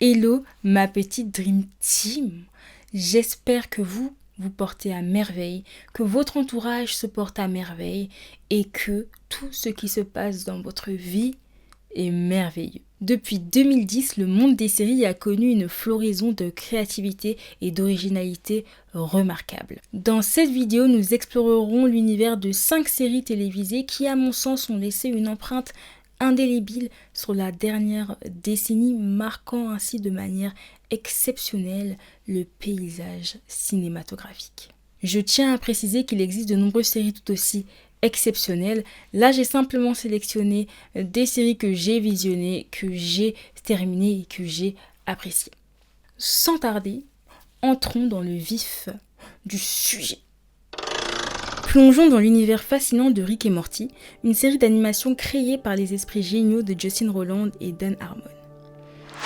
Hello ma petite Dream Team, j'espère que vous portez à merveille, que votre entourage se porte à merveille et que tout ce qui se passe dans votre vie est merveilleux. Depuis 2010, le monde des séries a connu une floraison de créativité et d'originalité remarquable. Dans cette vidéo, nous explorerons l'univers de 5 séries télévisées qui, à mon sens, ont laissé une empreinte indélébile sur la dernière décennie, marquant ainsi de manière exceptionnelle le paysage cinématographique. Je tiens à préciser qu'il existe de nombreuses séries tout aussi exceptionnelles. Là, j'ai simplement sélectionné des séries que j'ai visionnées, que j'ai terminées et que j'ai appréciées. Sans tarder, entrons dans le vif du sujet. Plongeons dans l'univers fascinant de Rick et Morty, une série d'animation créée par les esprits géniaux de Justin Roiland et Dan Harmon.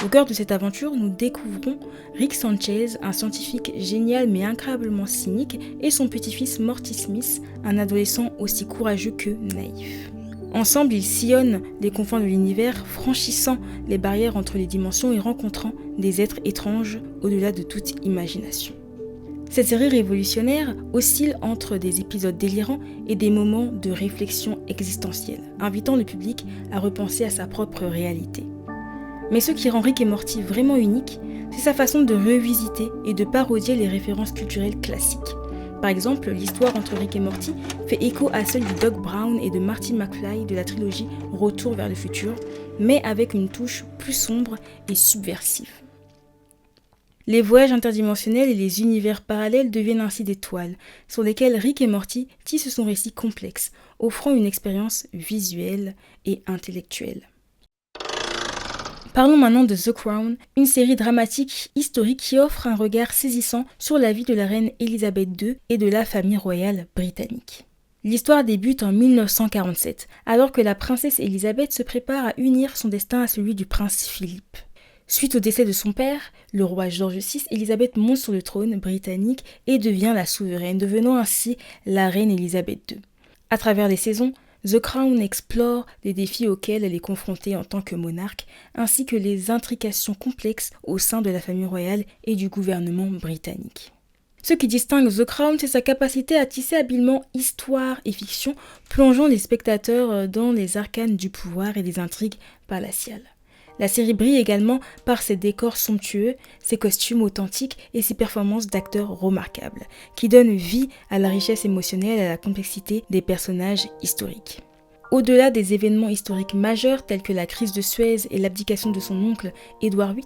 Au cœur de cette aventure, nous découvrons Rick Sanchez, un scientifique génial mais incroyablement cynique, et son petit-fils Morty Smith, un adolescent aussi courageux que naïf. Ensemble, ils sillonnent les confins de l'univers, franchissant les barrières entre les dimensions et rencontrant des êtres étranges au-delà de toute imagination. Cette série révolutionnaire oscille entre des épisodes délirants et des moments de réflexion existentielle, invitant le public à repenser à sa propre réalité. Mais ce qui rend Rick et Morty vraiment unique, c'est sa façon de revisiter et de parodier les références culturelles classiques. Par exemple, l'histoire entre Rick et Morty fait écho à celle du Doc Brown et de Marty McFly de la trilogie Retour vers le futur, mais avec une touche plus sombre et subversive. Les voyages interdimensionnels et les univers parallèles deviennent ainsi des toiles, sur lesquelles Rick et Morty tissent son récit complexe, offrant une expérience visuelle et intellectuelle. Parlons maintenant de The Crown, une série dramatique historique qui offre un regard saisissant sur la vie de la reine Elisabeth II et de la famille royale britannique. L'histoire débute en 1947, alors que la princesse Elisabeth se prépare à unir son destin à celui du prince Philippe. Suite au décès de son père, le roi George VI, Elisabeth monte sur le trône britannique et devient la souveraine, devenant ainsi la reine Elisabeth II. À travers les saisons, The Crown explore les défis auxquels elle est confrontée en tant que monarque, ainsi que les intrications complexes au sein de la famille royale et du gouvernement britannique. Ce qui distingue The Crown, c'est sa capacité à tisser habilement histoire et fiction, plongeant les spectateurs dans les arcanes du pouvoir et des intrigues palatiales. La série brille également par ses décors somptueux, ses costumes authentiques et ses performances d'acteurs remarquables, qui donnent vie à la richesse émotionnelle et à la complexité des personnages historiques. Au-delà des événements historiques majeurs tels que la crise de Suez et l'abdication de son oncle Édouard VIII,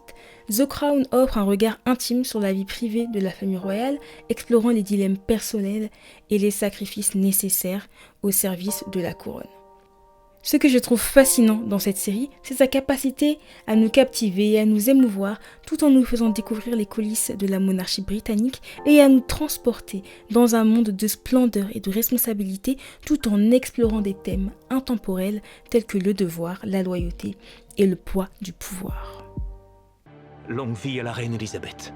The Crown offre un regard intime sur la vie privée de la famille royale, explorant les dilemmes personnels et les sacrifices nécessaires au service de la couronne. Ce que je trouve fascinant dans cette série, c'est sa capacité à nous captiver et à nous émouvoir tout en nous faisant découvrir les coulisses de la monarchie britannique et à nous transporter dans un monde de splendeur et de responsabilité tout en explorant des thèmes intemporels tels que le devoir, la loyauté et le poids du pouvoir. Longue vie à la reine Elisabeth.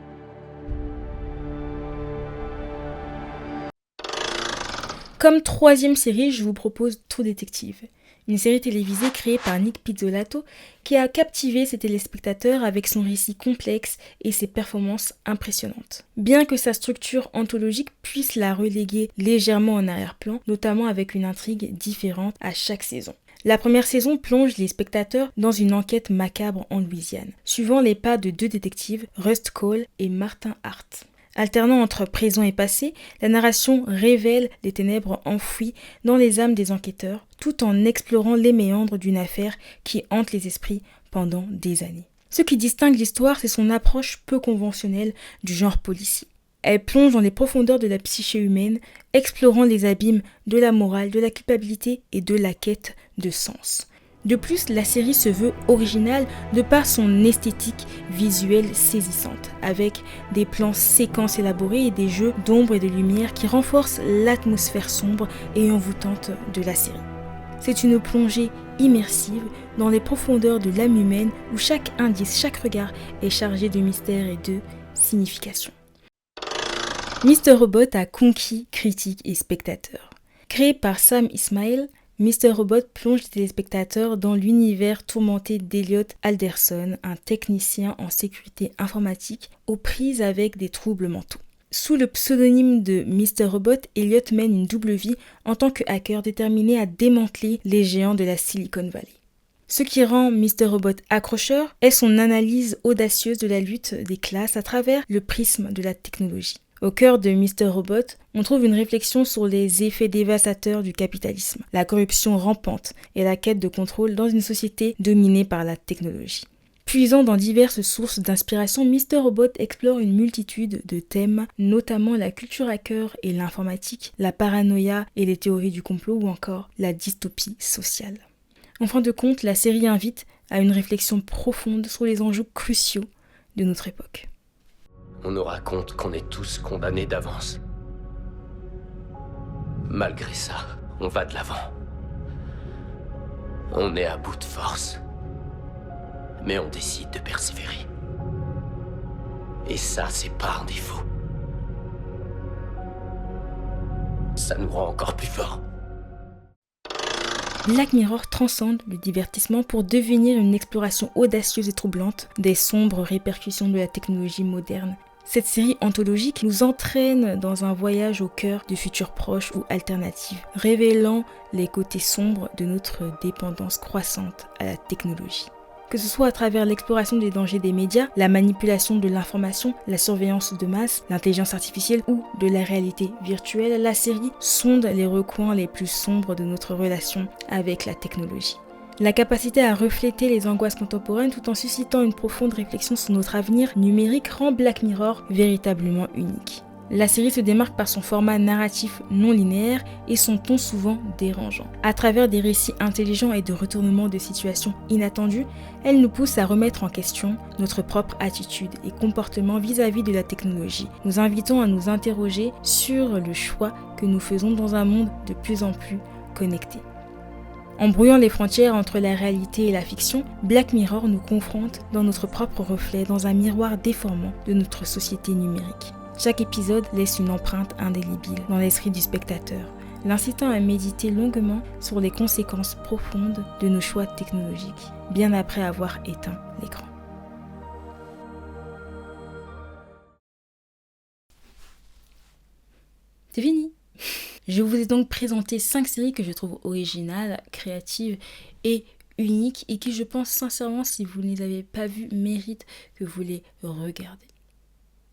Comme troisième série, je vous propose True Detective. Une série télévisée créée par Nick Pizzolatto qui a captivé ses téléspectateurs avec son récit complexe et ses performances impressionnantes. Bien que sa structure anthologique puisse la reléguer légèrement en arrière-plan, notamment avec une intrigue différente à chaque saison. La première saison plonge les spectateurs dans une enquête macabre en Louisiane, suivant les pas de deux détectives, Rust Cole et Martin Hart. Alternant entre présent et passé, la narration révèle les ténèbres enfouies dans les âmes des enquêteurs, tout en explorant les méandres d'une affaire qui hante les esprits pendant des années. Ce qui distingue l'histoire, c'est son approche peu conventionnelle du genre policier. Elle plonge dans les profondeurs de la psyché humaine, explorant les abîmes de la morale, de la culpabilité et de la quête de sens. De plus, la série se veut originale de par son esthétique visuelle saisissante, avec des plans séquences élaborés et des jeux d'ombre et de lumière qui renforcent l'atmosphère sombre et envoûtante de la série. C'est une plongée immersive dans les profondeurs de l'âme humaine où chaque indice, chaque regard est chargé de mystère et de signification. Mr. Robot a conquis critiques et spectateurs. Créé par Sam Esmail, Mr. Robot plonge les téléspectateurs dans l'univers tourmenté d'Elliot Alderson, un technicien en sécurité informatique aux prises avec des troubles mentaux. Sous le pseudonyme de Mr. Robot, Elliot mène une double vie en tant que hacker déterminé à démanteler les géants de la Silicon Valley. Ce qui rend Mr. Robot accrocheur est son analyse audacieuse de la lutte des classes à travers le prisme de la technologie. Au cœur de Mr. Robot, on trouve une réflexion sur les effets dévastateurs du capitalisme, la corruption rampante et la quête de contrôle dans une société dominée par la technologie. Puisant dans diverses sources d'inspiration, Mr. Robot explore une multitude de thèmes, notamment la culture hacker et l'informatique, la paranoïa et les théories du complot ou encore la dystopie sociale. En fin de compte, la série invite à une réflexion profonde sur les enjeux cruciaux de notre époque. On nous raconte qu'on est tous condamnés d'avance. Malgré ça, on va de l'avant. On est à bout de force. Mais on décide de persévérer. Et ça, c'est pas un défaut. Ça nous rend encore plus forts. Black Mirror transcende le divertissement pour devenir une exploration audacieuse et troublante des sombres répercussions de la technologie moderne. Cette série anthologique nous entraîne dans un voyage au cœur du futur proche ou alternatif, révélant les côtés sombres de notre dépendance croissante à la technologie. Que ce soit à travers l'exploration des dangers des médias, la manipulation de l'information, la surveillance de masse, l'intelligence artificielle ou de la réalité virtuelle, la série sonde les recoins les plus sombres de notre relation avec la technologie. La capacité à refléter les angoisses contemporaines tout en suscitant une profonde réflexion sur notre avenir numérique rend Black Mirror véritablement unique. La série se démarque par son format narratif non linéaire et son ton souvent dérangeant. À travers des récits intelligents et de retournements de situations inattendues, elle nous pousse à remettre en question notre propre attitude et comportement vis-à-vis de la technologie, nous invitant à nous interroger sur le choix que nous faisons dans un monde de plus en plus connecté. En brouillant les frontières entre la réalité et la fiction, Black Mirror nous confronte dans notre propre reflet dans un miroir déformant de notre société numérique. Chaque épisode laisse une empreinte indélébile dans l'esprit du spectateur, l'incitant à méditer longuement sur les conséquences profondes de nos choix technologiques, bien après avoir éteint l'écran. C'est fini. Je vous ai donc présenté 5 séries que je trouve originales, créatives et uniques et qui, je pense sincèrement, si vous ne les avez pas vues, méritent que vous les regardez.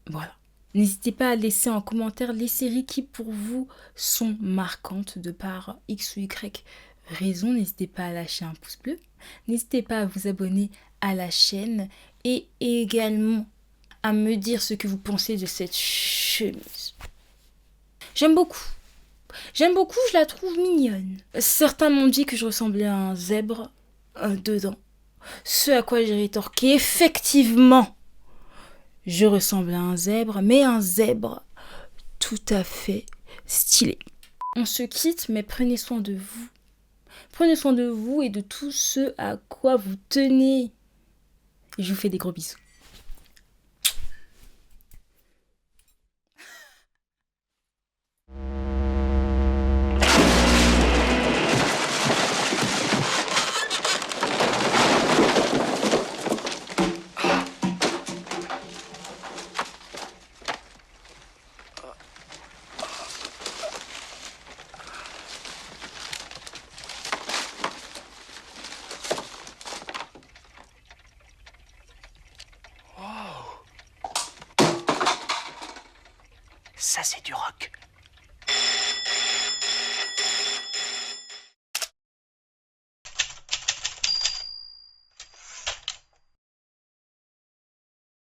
Voilà. N'hésitez pas à laisser en commentaire les séries qui pour vous sont marquantes de par X ou Y raison. N'hésitez pas à lâcher un pouce bleu. N'hésitez pas à vous abonner à la chaîne et également à me dire ce que vous pensez de cette chemise. J'aime beaucoup, je la trouve mignonne. Certains m'ont dit que je ressemblais à un zèbre dedans. Ce à quoi j'ai rétorqué, effectivement, je ressemble à un zèbre, mais un zèbre tout à fait stylé. On se quitte, mais prenez soin de vous. Prenez soin de vous et de tout ce à quoi vous tenez. Je vous fais des gros bisous. Ça, c'est du rock.